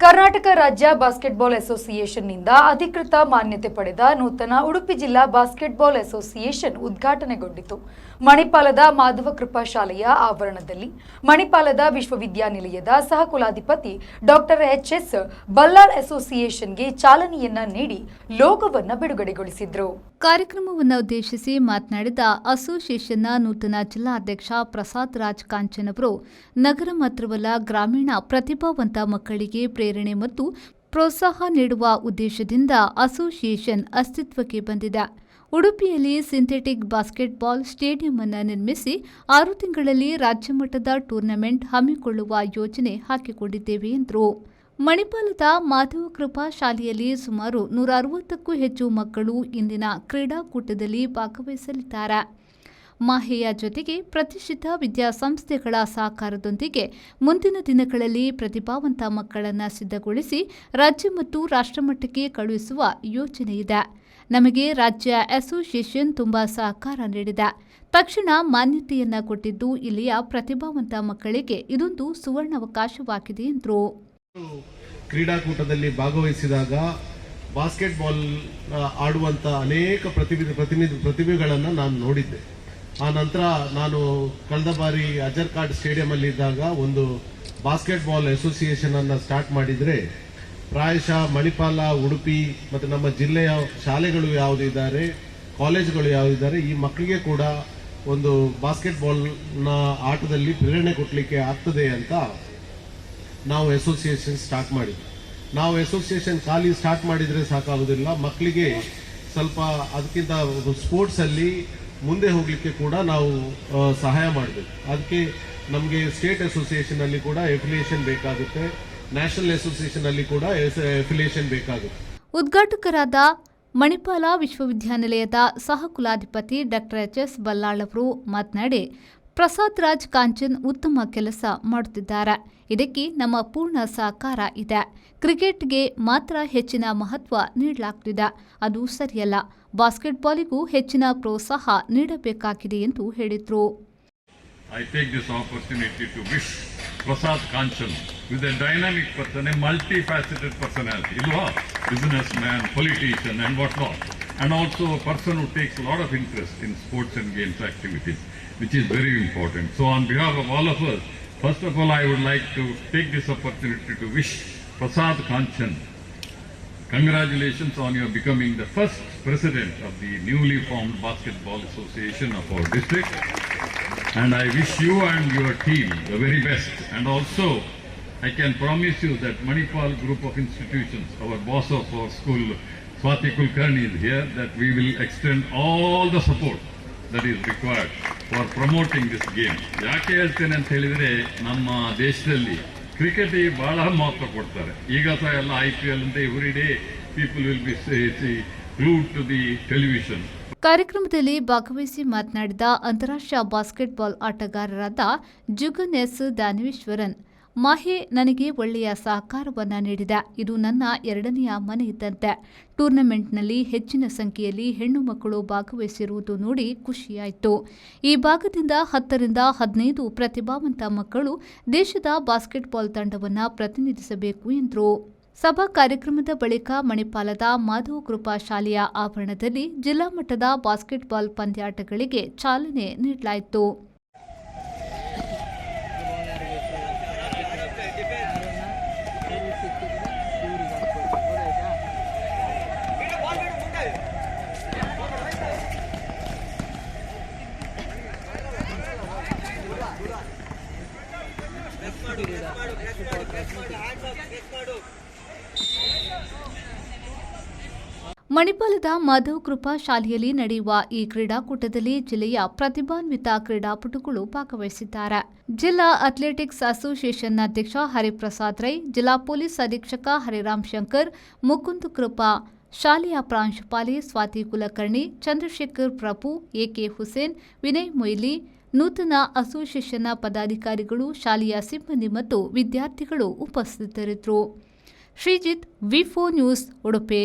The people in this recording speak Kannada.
ಕರ್ನಾಟಕ ರಾಜ್ಯ ಬಾಸ್ಕೆಟ್ಬಾಲ್ ಅಸೋಸಿಯೇಷನ್ನಿಂದ ಅಧಿಕೃತ ಮಾನ್ಯತೆ ಪಡೆದ ನೂತನ ಉಡುಪಿ ಜಿಲ್ಲಾ ಬಾಸ್ಕೆಟ್ಬಾಲ್ ಅಸೋಸಿಯೇಷನ್ ಉದ್ಘಾಟನೆಗೊಂಡಿತು. ಮಣಿಪಾಲದ ಮಾಧವ ಕೃಪಾ ಶಾಲೆಯ ಆವರಣದಲ್ಲಿ ಮಣಿಪಾಲದ ವಿಶ್ವವಿದ್ಯಾನಿಲಯದ ಸಹ ಕುಲಾಧಿಪತಿ ಡಾಕ್ಟರ್ ಎಚ್.ಎಸ್. ಬಲ್ಲಾಳ್ ಅಸೋಸಿಯೇಷನ್ಗೆ ಚಾಲನೆಯನ್ನ ನೀಡಿ ಲೋಗೋವನ್ನು ಬಿಡುಗಡೆಗೊಳಿಸಿದರು. ಕಾರ್ಯಕ್ರಮವನ್ನು ಉದ್ದೇಶಿಸಿ ಮಾತನಾಡಿದ ಅಸೋಸಿಯೇಷನ್ನ ನೂತನ ಜಿಲ್ಲಾಧ್ಯಕ್ಷ ಪ್ರಸಾದ್ ರಾಜ್ ಕಾಂಚನ್ ಅವರು, ನಗರ ಮಾತ್ರವಲ್ಲ ಗ್ರಾಮೀಣ ಪ್ರತಿಭಾವಂತ ಮಕ್ಕಳಿಗೆ ಪ್ರೇರಣೆ ಮತ್ತು ಪ್ರೋತ್ಸಾಹ ನೀಡುವ ಉದ್ದೇಶದಿಂದ ಅಸೋಸಿಯೇಷನ್ ಅಸ್ತಿತ್ವಕ್ಕೆ ಬಂದಿದೆ. ಉಡುಪಿಯಲ್ಲಿ ಸಿಂಥೆಟಿಕ್ ಬಾಸ್ಕೆಟ್ಬಾಲ್ ಸ್ಟೇಡಿಯಂ ಅನ್ನು ನಿರ್ಮಿಸಿ 6 ತಿಂಗಳಲ್ಲಿ ರಾಜ್ಯಮಟ್ಟದ ಟೂರ್ನಮೆಂಟ್ ಹಮ್ಮಿಕೊಳ್ಳುವ ಯೋಜನೆ ಹಾಕಿಕೊಂಡಿದ್ದೇವೆ ಎಂದರು. ಮಣಿಪಾಲದ ಮಾಧವ ಕೃಪಾ ಶಾಲೆಯಲ್ಲಿ ಸುಮಾರು 160ಕ್ಕೂ ಹೆಚ್ಚು ಮಕ್ಕಳು ಇಂದಿನ ಕ್ರೀಡಾಕೂಟದಲ್ಲಿ ಭಾಗವಹಿಸಲಿದ್ದಾರೆ. ಮಾಹೆಯ ಜೊತೆಗೆ ಪ್ರತಿಷ್ಠಿತ ವಿದ್ಯಾಸಂಸ್ಥೆಗಳ ಸಹಕಾರದೊಂದಿಗೆ ಮುಂದಿನ ದಿನಗಳಲ್ಲಿ ಪ್ರತಿಭಾವಂತ ಮಕ್ಕಳನ್ನು ಸಿದ್ಧಗೊಳಿಸಿ ರಾಜ್ಯ ಮತ್ತು ರಾಷ್ಟ್ರಮಟ್ಟಕ್ಕೆ ಕಳುಹಿಸುವ ಯೋಜನೆ ಇದೆ. ನಮಗೆ ರಾಜ್ಯ ಅಸೋಸಿಯೇಷನ್ ತುಂಬಾ ಸಹಕಾರ ನೀಡಿದೆ. ತಕ್ಷಣ ಮಾನ್ಯತೆಯನ್ನ ಕೊಟ್ಟಿದ್ದು ಇಲ್ಲಿಯ ಪ್ರತಿಭಾವಂತ ಮಕ್ಕಳಿಗೆ ಇದೊಂದು ಸುವರ್ಣಾವಕಾಶವಾಗಿದೆ ಎಂದರು. ಕ್ರೀಡಾಕೂಟದಲ್ಲಿ ಭಾಗವಹಿಸಿದಾಗ ಬಾಸ್ಕೆಟ್ಬಾಲ್ ಆಡುವಂತ ಅನೇಕ ಪ್ರತಿಭೆಗಳನ್ನು ನಾನು ನೋಡಿದ್ದೆ. ಆ ನಂತರ ನಾನು ಕಳೆದ ಬಾರಿ ಅಜರ್ಕಾಡ್ ಸ್ಟೇಡಿಯಂ ಅಲ್ಲಿ ಇದ್ದಾಗ ಒಂದು ಬಾಸ್ಕೆಟ್ಬಾಲ್ ಅಸೋಸಿಯೇಷನ್ ಅನ್ನ ಸ್ಟಾರ್ಟ್ ಮಾಡಿದ್ರೆ ಪ್ರಾಯಶಃ ಮಣಿಪಾಲ, ಉಡುಪಿ ಮತ್ತು ನಮ್ಮ ಜಿಲ್ಲೆಯ ಶಾಲೆಗಳು ಯಾವುದಿದ್ದಾರೆ, ಕಾಲೇಜುಗಳು ಯಾವುದಿದ್ದಾರೆ, ಈ ಮಕ್ಕಳಿಗೆ ಕೂಡ ಒಂದು ಬಾಸ್ಕೆಟ್ಬಾಲ್ನ ಆಟದಲ್ಲಿ ಪ್ರೇರಣೆ ಕೊಡಲಿಕ್ಕೆ ಆಗ್ತದೆ ಅಂತ ನಾವು ಅಸೋಸಿಯೇಷನ್ ಸ್ಟಾರ್ಟ್ ಮಾಡಿದ್ವಿ. ನಾವು ಅಸೋಸಿಯೇಷನ್ ಖಾಲಿ ಸ್ಟಾರ್ಟ್ ಮಾಡಿದರೆ ಸಾಕಾಗುವುದಿಲ್ಲ, ಮಕ್ಕಳಿಗೆ ಸ್ವಲ್ಪ ಅದಕ್ಕಿಂತ ಸ್ಪೋರ್ಟ್ಸ್ ಅಲ್ಲಿ ಮುಂದೆ ಹೋಗಲಿಕ್ಕೆ ಕೂಡ ನಾವು ಸಹಾಯ ಮಾಡಬೇಕು. ಅದಕ್ಕೆ ನಮಗೆ ಸ್ಟೇಟ್ ಅಸೋಸಿಯೇಷನ್ ಅಲ್ಲಿ ಕೂಡ ಎಫಿಲಿಯೇಷನ್ ಬೇಕಾಗುತ್ತೆ, ನ್ಯಾಷನಲ್ ಅಸೋಸಿಯೇಷನ್ ಅಲ್ಲಿ ಕೂಡ ಎಫಿಲಿಯೇಷನ್ ಬೇಕಾಗುತ್ತೆ. ಉದ್ಘಾಟಕರಾದ ಮಣಿಪಾಲ ವಿಶ್ವವಿದ್ಯಾನಿಲಯದ ಸಹ ಕುಲಾಧಿಪತಿ ಡಾಕ್ಟರ್ ಎಚ್.ಎಸ್. ಬಲ್ಲಾಳ್ ಅವರು ಮಾತನಾಡಿ, ಪ್ರಸಾದ್ ರಾಜ್ ಕಾಂಚನ್ ಉತ್ತಮ ಕೆಲಸ ಮಾಡುತ್ತಿದ್ದಾರೆ. ಇದಕ್ಕೆ ನಮ್ಮ ಪೂರ್ಣ ಸಹಕಾರ ಇದೆ. ಕ್ರಿಕೆಟ್ಗೆ ಮಾತ್ರ ಹೆಚ್ಚಿನ ಮಹತ್ವ ನೀಡಲಾಗುತ್ತಿದೆ, ಅದು ಸರಿಯಲ್ಲ. ಬಾಸ್ಕೆಟ್ಬಾಲಿಗೂ ಹೆಚ್ಚಿನ ಪ್ರೋತ್ಸಾಹ ನೀಡಬೇಕಾಗಿದೆ ಎಂದು ಹೇಳಿದರು. I take this opportunity to wish Prasad Kanchan, with a dynamic person, a multifaceted personality, businessman, politician and whatnot, and also a person who takes a lot of interest in sports and games activities, which is very important. So on behalf of all of us, first of all I would like to take this opportunity to wish Prasad Kanchan congratulations on your becoming the first president of the newly formed Basketball Association of our district. And I wish you and your team the very best. And also, I can promise you that Manipal group of institutions, our boss of our school, Swati Kulkarni, is here, that we will extend all the support that is required for promoting this game. ಯಾಕೆ ಹೇಳ್ತೇನೆ ಅಂತ ಹೇಳಿದ್ರೆ, ನಮ್ಮ ದೇಶದಲ್ಲಿ ಕ್ರಿಕೆಟ್ಗೆ ಬಹಳ ಮಹತ್ವ ಕೊಡ್ತಾರೆ. ಈಗ ಸಹ ಎಲ್ಲ IPL ಅಂತ every day people will be glued to the television. ಕಾರ್ಯಕ್ರಮದಲ್ಲಿ ಭಾಗವಹಿಸಿ ಮಾತನಾಡಿದ ಅಂತಾರಾಷ್ಟ್ರೀಯ ಬಾಸ್ಕೆಟ್ಬಾಲ್ ಆಟಗಾರರಾದ ಜುಗನ್ ಎಸ್. ದಾನವೇಶ್ವರನ್, ಮಾಹೆ ನನಗೆ ಒಳ್ಳೆಯ ಸಹಕಾರವನ್ನ ನೀಡಿದೆ. ಇದು ನನ್ನ 2ನೆಯ ಮನೆ ಇದ್ದಂತೆ. ಟೂರ್ನಮೆಂಟ್ನಲ್ಲಿ ಹೆಚ್ಚಿನ ಸಂಖ್ಯೆಯಲ್ಲಿ ಹೆಣ್ಣು ಮಕ್ಕಳು ಭಾಗವಹಿಸಿರುವುದು ನೋಡಿ ಖುಷಿಯಾಯಿತು. ಈ ಭಾಗದಿಂದ 10 ರಿಂದ 15 ಪ್ರತಿಭಾವಂತ ಮಕ್ಕಳು ದೇಶದ ಬಾಸ್ಕೆಟ್ಬಾಲ್ ತಂಡವನ್ನು ಪ್ರತಿನಿಧಿಸಬೇಕು ಎಂದರು. ಸಭಾ ಕಾರ್ಯಕ್ರಮದ ಬಳಿಕ ಮಣಿಪಾಲದ ಮಾಧವ ಕೃಪಾ ಶಾಲೆಯ ಆವರಣದಲ್ಲಿ ಜಿಲ್ಲಾ ಮಟ್ಟದ ಬಾಸ್ಕೆಟ್ಬಾಲ್ ಪಂದ್ಯಾಟಗಳಿಗೆ ಚಾಲನೆ ನೀಡಲಾಯಿತು. ಮಣಿಪಾಲದ ಮಾಧವ ಕೃಪಾ ಶಾಲೆಯಲ್ಲಿ ನಡೆಯುವ ಈ ಕ್ರೀಡಾಕೂಟದಲ್ಲಿ ಜಿಲ್ಲೆಯ ಪ್ರತಿಭಾನ್ವಿತ ಕ್ರೀಡಾಪಟುಗಳು ಭಾಗವಹಿಸಿದ್ದಾರೆ. ಜಿಲ್ಲಾ ಅಥ್ಲೆಟಿಕ್ಸ್ ಅಸೋಸಿಯೇಷನ್ನ ಅಧ್ಯಕ್ಷ ಹರಿಪ್ರಸಾದ್ ರೈ, ಜಿಲ್ಲಾ ಪೊಲೀಸ್ ಅಧೀಕ್ಷಕ ಹರಿರಾಮ್ ಶಂಕರ್, ಮುಕುಂದ್ ಕೃಪಾ, ಶಾಲೆಯ ಪ್ರಾಂಶುಪಾಲೆ ಸ್ವಾತಿ ಕುಲಕರ್ಣಿ, ಚಂದ್ರಶೇಖರ್ ಪ್ರಭು, ಎಕೆ ಹುಸೇನ್, ವಿನಯ್ ಮೊಯ್ಲಿ, ನೂತನ ಅಸೋಸಿಯೇಷನ್ನ ಪದಾಧಿಕಾರಿಗಳು, ಶಾಲೆಯ ಸಿಬ್ಬಂದಿ ಮತ್ತು ವಿದ್ಯಾರ್ಥಿಗಳು ಉಪಸ್ಥಿತರಿದ್ದರು. ಶ್ರೀಜಿತ್, ವಿ4 ನ್ಯೂಸ್, ಉಡುಪಿ.